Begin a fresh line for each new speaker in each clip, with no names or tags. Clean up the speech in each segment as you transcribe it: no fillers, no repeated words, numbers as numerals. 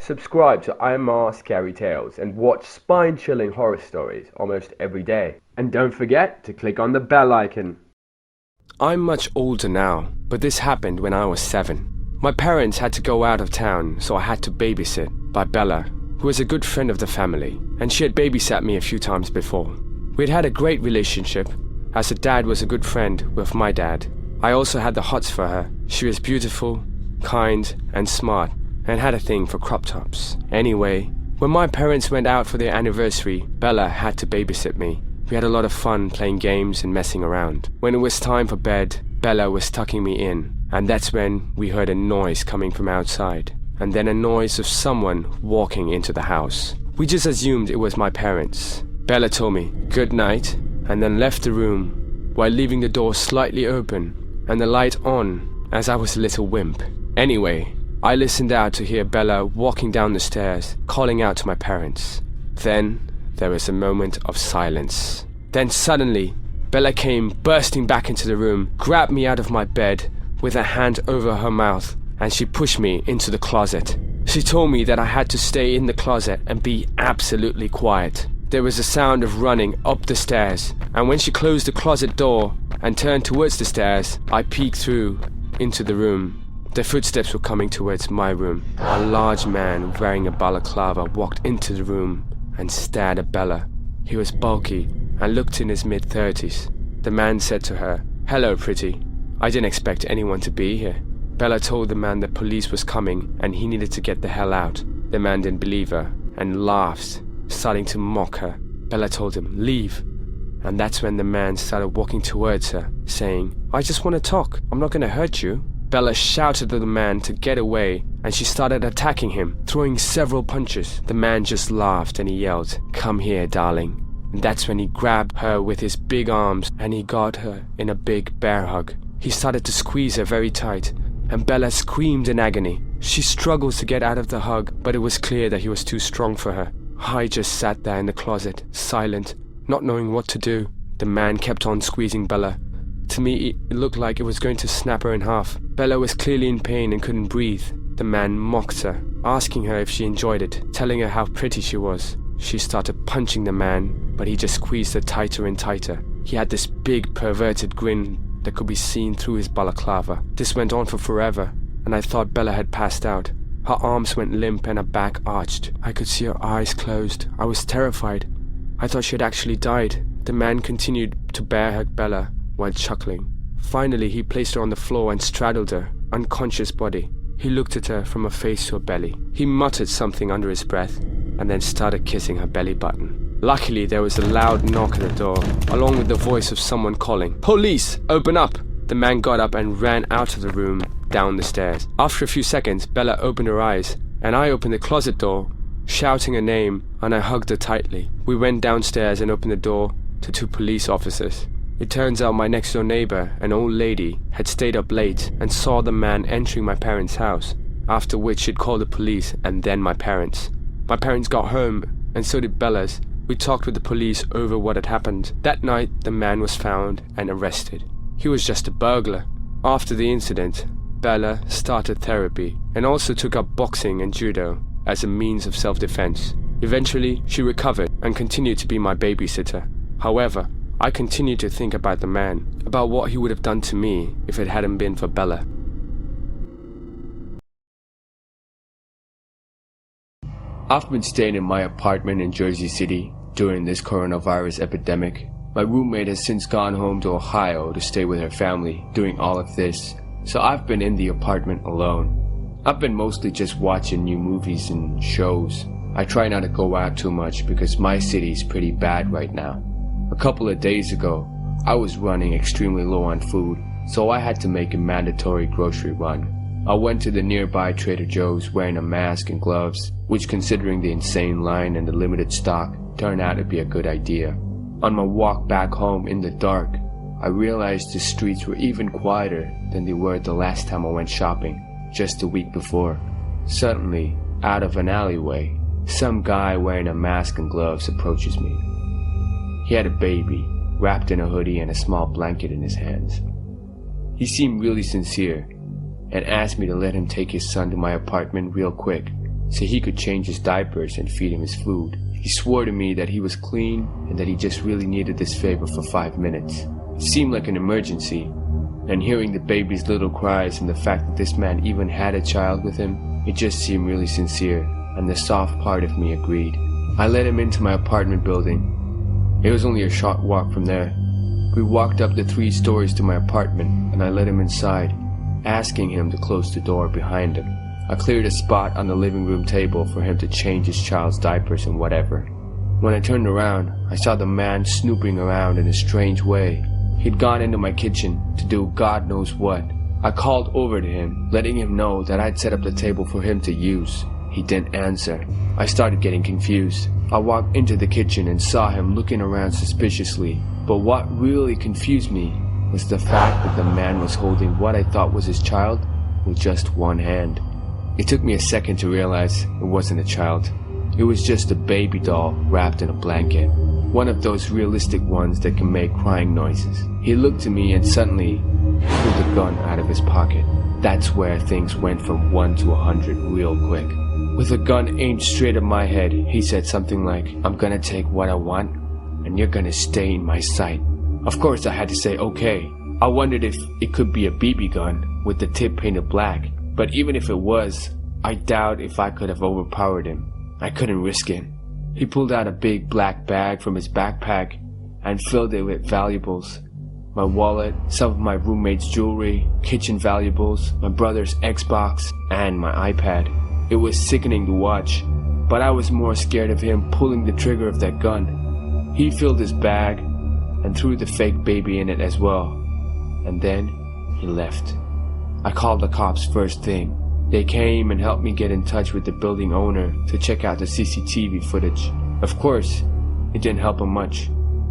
Subscribe to MR Scary Tales and watch spine-chilling horror stories almost every day. And don't forget to click on the bell icon.
I'm much older now, but this happened when I was 7. My parents had to go out of town, so I had to babysit by Bella, who was a good friend of the family, and she had babysat me a few times before. We'd had a great relationship, as her dad was a good friend with my dad. I also had the hots for her. She was beautiful, kind, and smart, and had a thing for crop tops. Anyway, when my parents went out for their anniversary, Bella had to babysit me. We had a lot of fun playing games and messing around. When it was time for bed, Bella was tucking me in, and that's when we heard a noise coming from outside, and then a noise of someone walking into the house. We just assumed it was my parents. Bella told me good night, and then left the room, while leaving the door slightly open and the light on, as I was a little wimp. Anyway, I listened out to hear Bella walking down the stairs, calling out to my parents. Then there was a moment of silence. Then suddenly, Bella came bursting back into the room, grabbed me out of my bed with her hand over her mouth, and she pushed me into the closet. She told me that I had to stay in the closet and be absolutely quiet. There was a sound of running up the stairs, and when she closed the closet door and turned towards the stairs, I peeked through into the room. The footsteps were coming towards my room. A large man wearing a balaclava walked into the room and stared at Bella. He was bulky and looked in his mid-30s. The man said to her, "Hello, pretty. I didn't expect anyone to be here." Bella told the man that police was coming and he needed to get the hell out. The man didn't believe her and laughed, starting to mock her. Bella told him, "Leave." And that's when the man started walking towards her, saying, "I just want to talk. I'm not going to hurt you." Bella shouted to the man to get away, and she started attacking him, throwing several punches. The man just laughed and he yelled, "Come here, darling." And that's when he grabbed her with his big arms and he got her in a big bear hug. He started to squeeze her very tight, and Bella screamed in agony. She struggled to get out of the hug, but it was clear that he was too strong for her. I just sat there in the closet, silent, not knowing what to do. The man kept on squeezing Bella. To me, it looked like it was going to snap her in half. Bella was clearly in pain and couldn't breathe. The man mocked her, asking her if she enjoyed it, telling her how pretty she was. She started punching the man, but he just squeezed her tighter and tighter. He had this big perverted grin that could be seen through his balaclava. This went on for forever, and I thought Bella had passed out. Her arms went limp and her back arched. I could see her eyes closed. I was terrified. I thought she had actually died. The man continued to bear hug Bella while chuckling. Finally, he placed her on the floor and straddled her unconscious body. He looked at her from her face to her belly. He muttered something under his breath and then started kissing her belly button. Luckily, there was a loud knock at the door, along with the voice of someone calling, "Police, open up!" The man got up and ran out of the room, down the stairs. After a few seconds, Bella opened her eyes, and I opened the closet door, shouting her name, and I hugged her tightly. We went downstairs and opened the door to 2 police officers. It turns out my next-door neighbor, an old lady, had stayed up late and saw the man entering my parents' house, after which she'd called the police and then my parents. My parents got home, and so did Bella's. We talked with the police over what had happened. That night, the man was found and arrested. He was just a burglar. After the incident, Bella started therapy and also took up boxing and judo as a means of self-defense. Eventually, she recovered and continued to be my babysitter. However, I continued to think about the man, about what he would have done to me if it hadn't been for Bella. I've been staying in my apartment in Jersey City during this coronavirus epidemic. My roommate has since gone home to Ohio to stay with her family during all of this, so I've been in the apartment alone. I've been mostly just watching new movies and shows. I try not to go out too much because my city's pretty bad right now. A couple of days ago, I was running extremely low on food, so I had to make a mandatory grocery run. I went to the nearby Trader Joe's wearing a mask and gloves, which considering the insane line and the limited stock, turned out to be a good idea. On my walk back home in the dark, I realized the streets were even quieter than they were the last time I went shopping, just a week before. Suddenly, out of an alleyway, some guy wearing a mask and gloves approaches me. He had a baby, wrapped in a hoodie and a small blanket in his hands. He seemed really sincere, and asked me to let him take his son to my apartment real quick. so he could change his diapers and feed him his food. He swore to me that he was clean and that he just really needed this favor for 5 minutes. It seemed like an emergency, and hearing the baby's little cries and the fact that this man even had a child with him, it just seemed really sincere, and the soft part of me agreed. I let him into my apartment building. It was only a short walk from there. We walked up the 3 stories to my apartment, and I let him inside, asking him to close the door behind him. I cleared a spot on the living room table for him to change his child's diapers and whatever. When I turned around, I saw the man snooping around in a strange way. He'd gone into my kitchen to do God knows what. I called over to him, letting him know that I'd set up the table for him to use. He didn't answer. I started getting confused. I walked into the kitchen and saw him looking around suspiciously. But what really confused me was the fact that the man was holding what I thought was his child with just one hand. It took me a second to realize it wasn't a child. It was just a baby doll wrapped in a blanket. One of those realistic ones that can make crying noises. He looked at me and suddenly pulled a gun out of his pocket. That's where things went from 1 to 100 real quick. With a gun aimed straight at my head, he said something like, "I'm gonna take what I want, and you're gonna stay in my sight." Of course I had to say okay. I wondered if it could be a BB gun with the tip painted black. But even if it was, I doubt if I could have overpowered him. I couldn't risk it. He pulled out a big black bag from his backpack and filled it with valuables. My wallet, some of my roommate's jewelry, kitchen valuables, my brother's Xbox, and my iPad. It was sickening to watch, but I was more scared of him pulling the trigger of that gun. He filled his bag and threw the fake baby in it as well. And then he left. I called the cops first thing. They came and helped me get in touch with the building owner to check out the CCTV footage. Of course, it didn't help him much,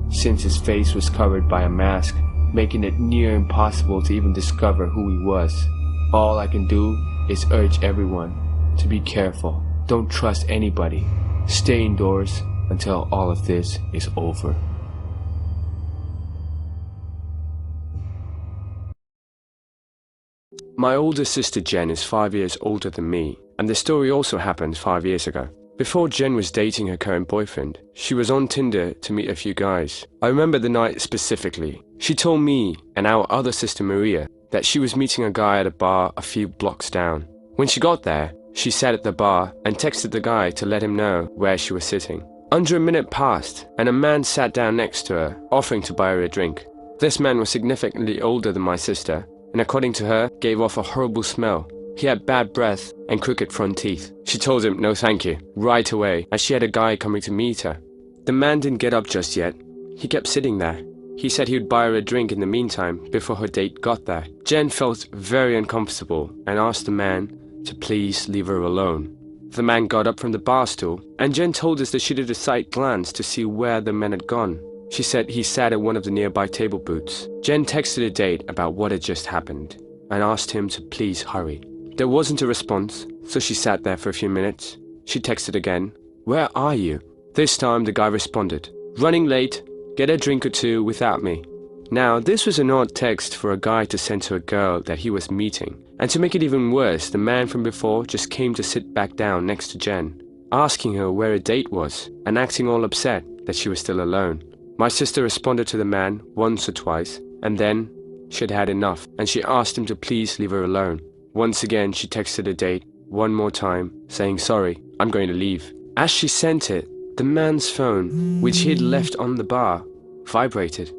since his face was covered by a mask, making it near impossible to even discover who he was. All I can do is urge everyone to be careful. Don't trust anybody. Stay indoors until all of this is over. My older sister Jen is 5 years older than me, and the story also happened 5 years ago. Before Jen was dating her current boyfriend, she was on Tinder to meet a few guys. I remember the night specifically. She told me and our other sister Maria that she was meeting a guy at a bar a few blocks down. When she got there, she sat at the bar and texted the guy to let him know where she was sitting. Under a minute passed, and a man sat down next to her, offering to buy her a drink. This man was significantly older than my sister, and according to her, gave off a horrible smell. He had bad breath and crooked front teeth. She told him no thank you, right away, as she had a guy coming to meet her. The man didn't get up just yet. He kept sitting there. He said he would buy her a drink in the meantime, before her date got there. Jen felt very uncomfortable and asked the man to please leave her alone. The man got up from the bar stool, and Jen told us that she did a side glance to see where the man had gone. She said he sat at one of the nearby table booths. Jen texted a date about what had just happened and asked him to please hurry. There wasn't a response, so she sat there for a few minutes. She texted again, "Where are you?" This time the guy responded, "Running late, get a drink or two without me." Now, this was an odd text for a guy to send to a girl that he was meeting. And to make it even worse, the man from before just came to sit back down next to Jen, asking her where a date was and acting all upset that she was still alone. My sister responded to the man once or twice, and then she had had enough, and she asked him to please leave her alone. Once again, she texted a date one more time, saying, "Sorry, I'm going to leave." As she sent it, the man's phone, which he had left on the bar, vibrated.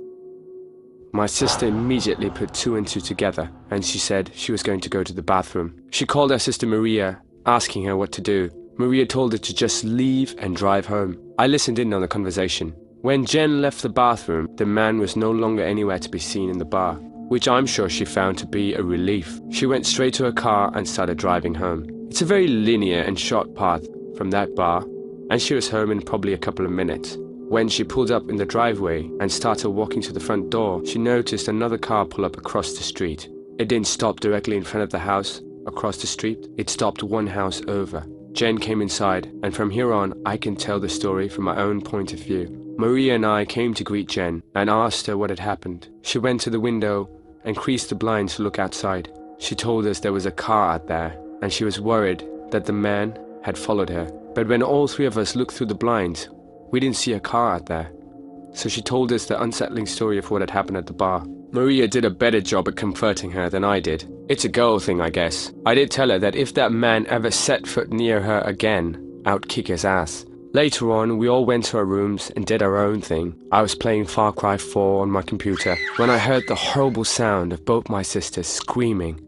My sister immediately put 2 and 2 together, and she said she was going to go to the bathroom. She called her sister Maria, asking her what to do. Maria told her to just leave and drive home. I listened in on the conversation. When Jen left the bathroom, the man was no longer anywhere to be seen in the bar, which I'm sure she found to be a relief. She went straight to her car and started driving home. It's a very linear and short path from that bar, and she was home in probably a couple of minutes. When she pulled up in the driveway and started walking to the front door, she noticed another car pull up across the street. It didn't stop directly in front of the house across the street. It stopped one house over. Jen came inside, and from here on, I can tell the story from my own point of view. Maria and I came to greet Jen and asked her what had happened. She went to the window and creased the blinds to look outside. She told us there was a car out there, and she was worried that the man had followed her. But when all three of us looked through the blinds, we didn't see a car out there. So she told us the unsettling story of what had happened at the bar. Maria did a better job at comforting her than I did. It's a girl thing, I guess. I did tell her that if that man ever set foot near her again, I'd kick his ass. Later on, we all went to our rooms and did our own thing. I was playing Far Cry 4 on my computer when I heard the horrible sound of both my sisters screaming.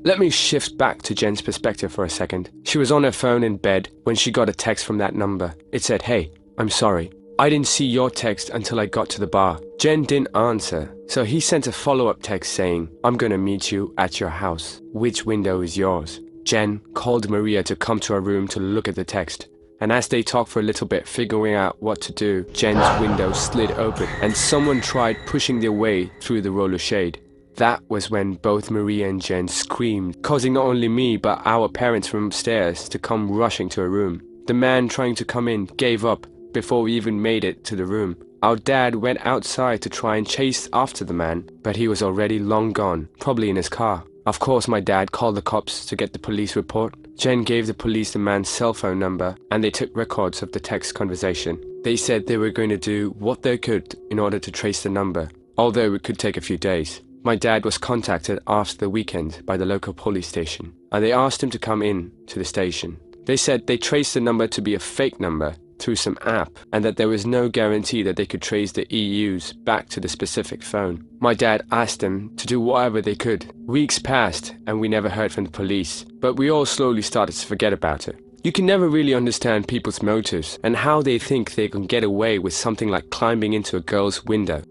Let me shift back to Jen's perspective for a second. She was on her phone in bed when she got a text from that number. It said, "Hey, I'm sorry. I didn't see your text until I got to the bar." Jen didn't answer, so he sent a follow-up text saying, "I'm gonna meet you at your house. Which window is yours?" Jen called Maria to come to her room to look at the text. And as they talked for a little bit, figuring out what to do, Jen's window slid open and someone tried pushing their way through the roller shade. That was when both Maria and Jen screamed, causing not only me but our parents from upstairs to come rushing to her room. The man trying to come in gave up before we even made it to the room. Our dad went outside to try and chase after the man, but he was already long gone, probably in his car. Of course, my dad called the cops to get the police report. Jen gave the police the man's cell phone number and they took records of the text conversation. They said they were going to do what they could in order to trace the number, although it could take a few days. My dad was contacted after the weekend by the local police station and they asked him to come in to the station. They said they traced the number to be a fake number through some app and that there was no guarantee that they could trace the EUs back to the specific phone. My dad asked them to do whatever they could. Weeks passed and we never heard from the police, but we all slowly started to forget about it. You can never really understand people's motives and how they think they can get away with something like climbing into a girl's window.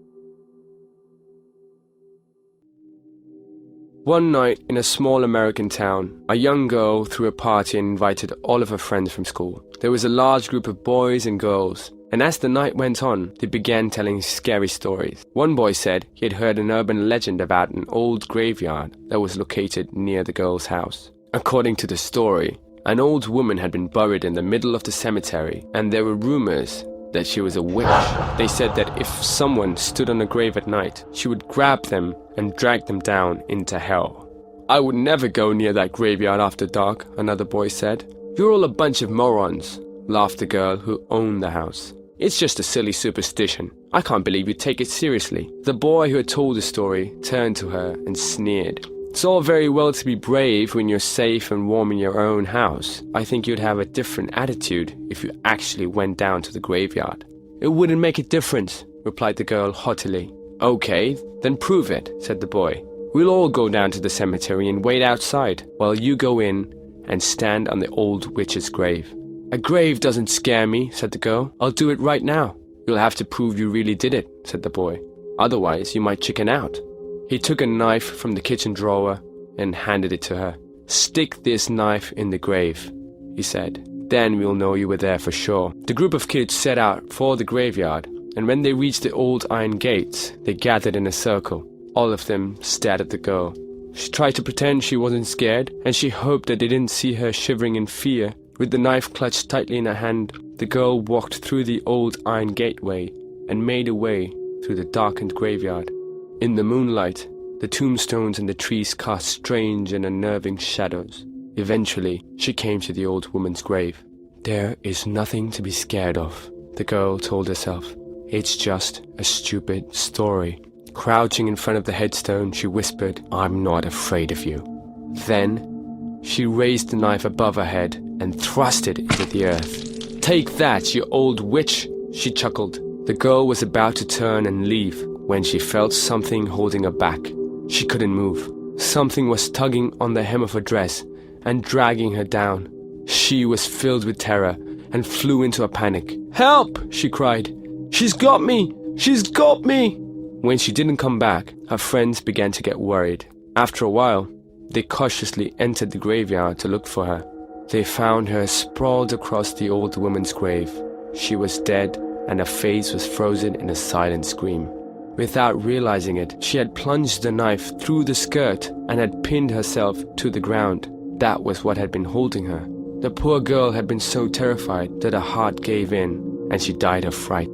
One night in a small American town, a young girl threw a party and invited all of her friends from school. There was a large group of boys and girls, and as the night went on, they began telling scary stories. One boy said he had heard an urban legend about an old graveyard that was located near the girl's house. According to the story, an old woman had been buried in the middle of the cemetery, and there were rumors that she was a witch. They said that if someone stood on a grave at night, she would grab them and drag them down into hell. "I would never go near that graveyard after dark," another boy said. "You're all a bunch of morons," laughed the girl who owned the house. "It's just a silly superstition. I can't believe you take it seriously." The boy who had told the story turned to her and sneered. "It's all very well to be brave when you're safe and warm in your own house. I think you'd have a different attitude if you actually went down to the graveyard." "It wouldn't make a difference," replied the girl haughtily. "Okay, then prove it," said the boy. "We'll all go down to the cemetery and wait outside while you go in and stand on the old witch's grave." "A grave doesn't scare me," said the girl. "I'll do it right now." "You'll have to prove you really did it," said the boy. "Otherwise, you might chicken out." He took a knife from the kitchen drawer and handed it to her. "Stick this knife in the grave," he said. "Then we'll know you were there for sure." The group of kids set out for the graveyard, and when they reached the old iron gates, they gathered in a circle. All of them stared at the girl. She tried to pretend she wasn't scared, and she hoped that they didn't see her shivering in fear. With the knife clutched tightly in her hand, the girl walked through the old iron gateway and made her way through the darkened graveyard. In the moonlight, the tombstones and the trees cast strange and unnerving shadows. Eventually, she came to the old woman's grave. "There is nothing to be scared of," the girl told herself. "It's just a stupid story." Crouching in front of the headstone, she whispered, "I'm not afraid of you." Then, she raised the knife above her head and thrust it into the earth. "Take that, you old witch," she chuckled. The girl was about to turn and leave when she felt something holding her back. She couldn't move. Something was tugging on the hem of her dress and dragging her down. She was filled with terror and flew into a panic. "Help!" she cried. "She's got me! She's got me!" When she didn't come back, her friends began to get worried. After a while, they cautiously entered the graveyard to look for her. They found her sprawled across the old woman's grave. She was dead, and her face was frozen in a silent scream. Without realizing it, she had plunged the knife through the skirt and had pinned herself to the ground. That was what had been holding her. The poor girl had been so terrified that her heart gave in, and she died of fright.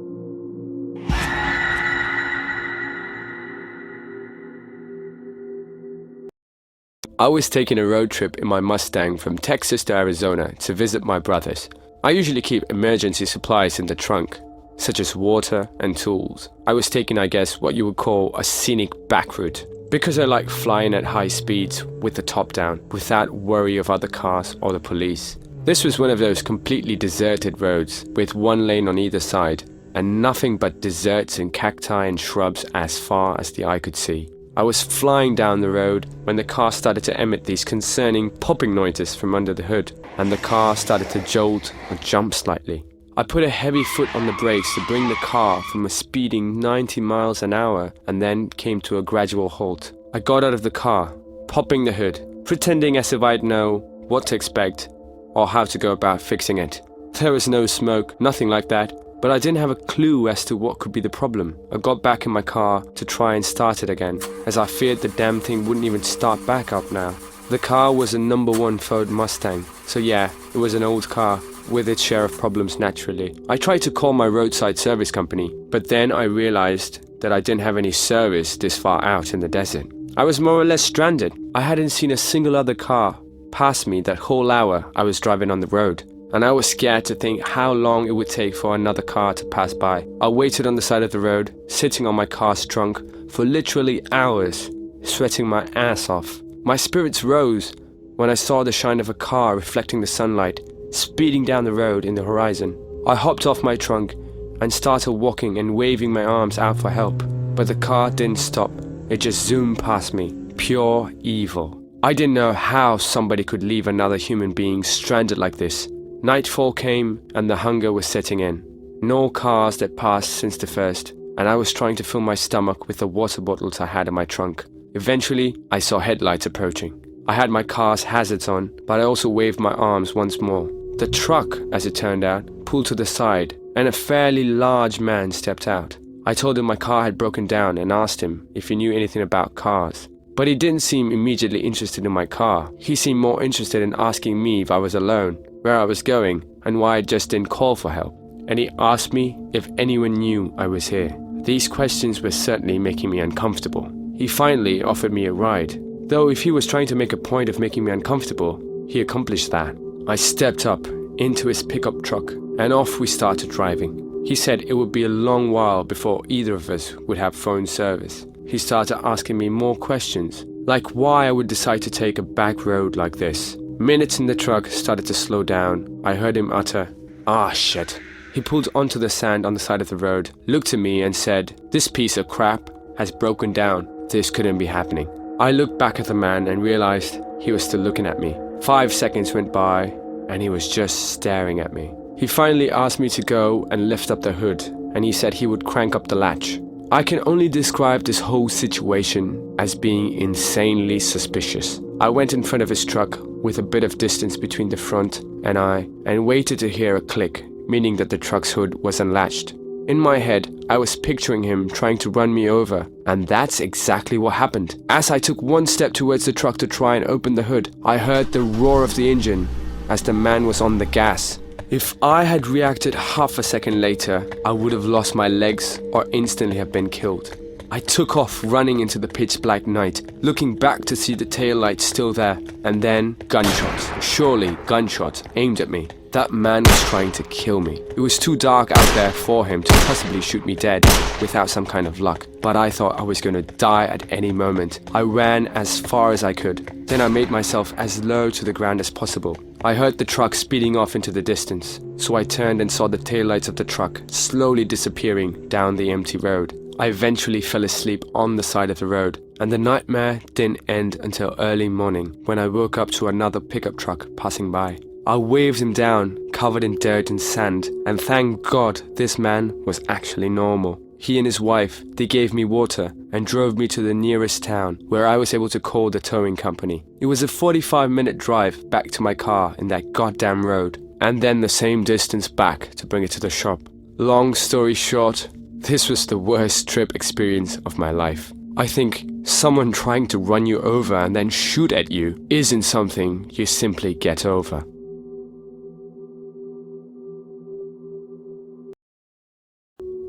I was taking a road trip in my Mustang from Texas to Arizona to visit my brothers. I usually keep emergency supplies in the trunk, such as water and tools. I was taking, I guess, what you would call a scenic back route, because I like flying at high speeds with the top down, without worry of other cars or the police. This was one of those completely deserted roads, with one lane on either side, and nothing but deserts and cacti and shrubs as far as the eye could see. I was flying down the road when the car started to emit these concerning popping noises from under the hood, and the car started to jolt or jump slightly. I put a heavy foot on the brakes to bring the car from a speeding 90 miles an hour and then came to a gradual halt. I got out of the car, popping the hood, pretending as if I'd know what to expect or how to go about fixing it. There was no smoke, nothing like that. But I didn't have a clue as to what could be the problem. I got back in my car to try and start it again, as I feared the damn thing wouldn't even start back up now. The car was a #1 Ford Mustang, so yeah, it was an old car, with its share of problems naturally. I tried to call my roadside service company, but then I realized that I didn't have any service this far out in the desert. I was more or less stranded. I hadn't seen a single other car pass me that whole hour I was driving on the road. And I was scared to think how long it would take for another car to pass by. I waited on the side of the road, sitting on my car's trunk, for literally hours, sweating my ass off. My spirits rose when I saw the shine of a car reflecting the sunlight, speeding down the road in the horizon. I hopped off my trunk and started walking and waving my arms out for help. But the car didn't stop, it just zoomed past me. Pure evil. I didn't know how somebody could leave another human being stranded like this. Nightfall came and the hunger was setting in. No cars that passed since the first, and I was trying to fill my stomach with the water bottles I had in my trunk. Eventually, I saw headlights approaching. I had my car's hazards on, but I also waved my arms once more. The truck, as it turned out, pulled to the side, and a fairly large man stepped out. I told him my car had broken down and asked him if he knew anything about cars. But he didn't seem immediately interested in my car. He seemed more interested in asking me if I was alone, where I was going, and why I just didn't call for help. And he asked me if anyone knew I was here. These questions were certainly making me uncomfortable. He finally offered me a ride, though if he was trying to make a point of making me uncomfortable, he accomplished that. I stepped up into his pickup truck, and off we started driving. He said it would be a long while before either of us would have phone service. He started asking me more questions, like why I would decide to take a back road like this. Minutes in the truck started to slow down. I heard him utter, "Ah, shit." He pulled onto the sand on the side of the road, looked at me and said, "This piece of crap has broken down. This couldn't be happening." I looked back at the man and realized he was still looking at me. 5 seconds went by and he was just staring at me. He finally asked me to go and lift up the hood, and he said he would crank up the latch. I can only describe this whole situation as being insanely suspicious. I went in front of his truck with a bit of distance between the front and I, and waited to hear a click, meaning that the truck's hood was unlatched. In my head, I was picturing him trying to run me over, and that's exactly what happened. As I took one step towards the truck to try and open the hood, I heard the roar of the engine as the man was on the gas. If I had reacted half a second later, I would have lost my legs or instantly have been killed. I took off running into the pitch black night, looking back to see the taillights still there, and then gunshots. Surely gunshots aimed at me. That man was trying to kill me. It was too dark out there for him to possibly shoot me dead without some kind of luck, but I thought I was going to die at any moment. I ran as far as I could. Then I made myself as low to the ground as possible. I heard the truck speeding off into the distance, so I turned and saw the taillights of the truck slowly disappearing down the empty road. I eventually fell asleep on the side of the road, and the nightmare didn't end until early morning when I woke up to another pickup truck passing by. I waved him down, covered in dirt and sand, and thank God this man was actually normal. He and his wife, they gave me water and drove me to the nearest town where I was able to call the towing company. It was a 45-minute drive back to my car in that goddamn road, and then the same distance back to bring it to the shop. Long story short, this was the worst trip experience of my life. I think someone trying to run you over and then shoot at you isn't something you simply get over.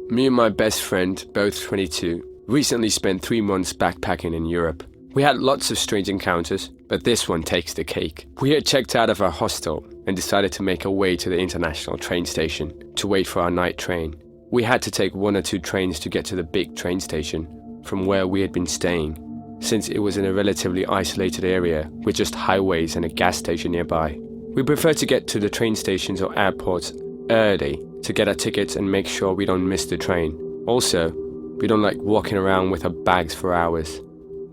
Me and my best friend, both 22, recently spent 3 months backpacking in Europe. We had lots of strange encounters, but this one takes the cake. We had checked out of our hostel and decided to make our way to the international train station to wait for our night train. We had to take 1 or 2 trains to get to the big train station from where we had been staying, since it was in a relatively isolated area with just highways and a gas station nearby. We prefer to get to the train stations or airports early to get our tickets and make sure we don't miss the train. Also, we don't like walking around with our bags for hours.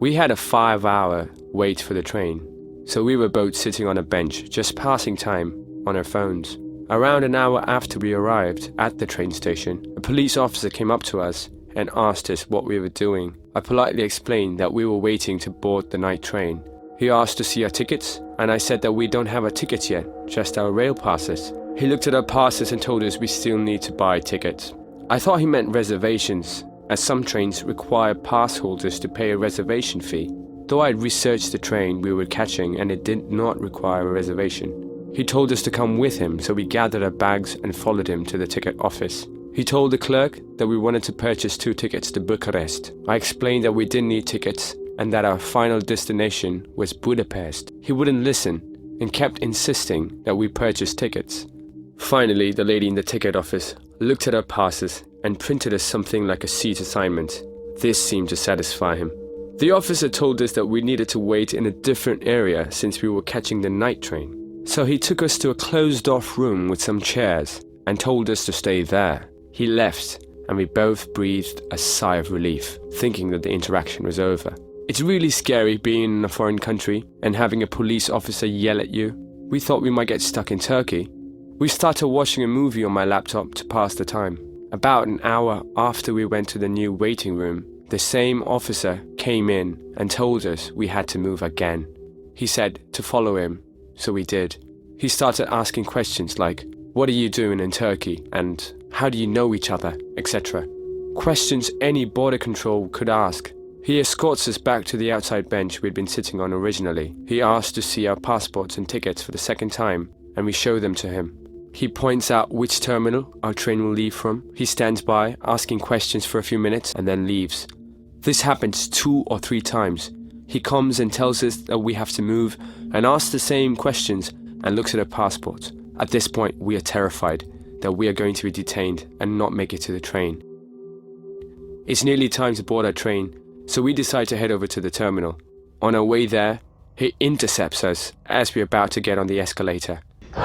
We had a 5-hour wait for the train, so we were both sitting on a bench just passing time on our phones. Around an hour after we arrived at the train station, a police officer came up to us and asked us what we were doing. I politely explained that we were waiting to board the night train. He asked to see our tickets, and I said that we don't have our tickets yet, just our rail passes. He looked at our passes and told us we still need to buy tickets. I thought he meant reservations, as some trains require pass holders to pay a reservation fee. Though I had researched the train we were catching and it did not require a reservation. He told us to come with him, so we gathered our bags and followed him to the ticket office. He told the clerk that we wanted to purchase 2 tickets to Bucharest. I explained that we didn't need tickets and that our final destination was Budapest. He wouldn't listen and kept insisting that we purchase tickets. Finally, the lady in the ticket office looked at our passes and printed us something like a seat assignment. This seemed to satisfy him. The officer told us that we needed to wait in a different area since we were catching the night train. So he took us to a closed-off room with some chairs and told us to stay there. He left, and we both breathed a sigh of relief, thinking that the interaction was over. It's really scary being in a foreign country and having a police officer yell at you. We thought we might get stuck in Turkey. We started watching a movie on my laptop to pass the time. About an hour after we went to the new waiting room, the same officer came in and told us we had to move again. He said to follow him, so we did. He started asking questions like, "What are you doing in Turkey?" and "How do you know each other?" etc. Questions any border control could ask. He escorts us back to the outside bench we'd been sitting on originally. He asked to see our passports and tickets for the second time, and we show them to him. He points out which terminal our train will leave from. He stands by, asking questions for a few minutes, and then leaves. This happens 2 or 3 times. He comes and tells us that we have to move, and asks the same questions, and looks at our passports. At this point, we are terrified that we are going to be detained and not make it to the train. It's nearly time to board our train, so we decide to head over to the terminal. On our way there, he intercepts us as we're about to get on the escalator.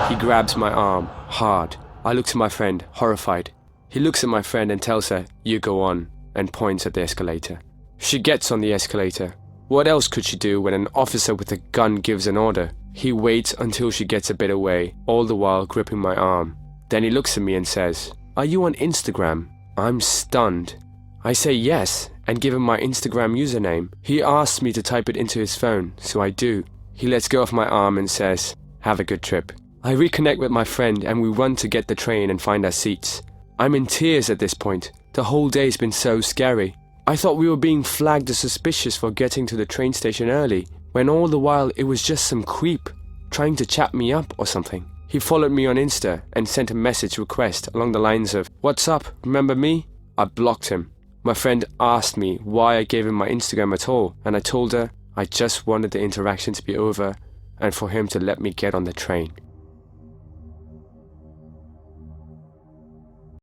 He grabs my arm, hard. I look to my friend, horrified. He looks at my friend and tells her, "You go on," and points at the escalator. She gets on the escalator. What else could she do when an officer with a gun gives an order? He waits until she gets a bit away, all the while gripping my arm. Then he looks at me and says, "Are you on Instagram?" I'm stunned. I say yes, and give him my Instagram username. He asks me to type it into his phone, so I do. He lets go of my arm and says, "Have a good trip." I reconnect with my friend and we run to get the train and find our seats. I'm in tears at this point. The whole day's been so scary. I thought we were being flagged as suspicious for getting to the train station early, when all the while it was just some creep trying to chat me up or something. He followed me on Insta and sent a message request along the lines of, "What's up, remember me?" I blocked him. My friend asked me why I gave him my Instagram at all, and I told her I just wanted the interaction to be over and for him to let me get on the train.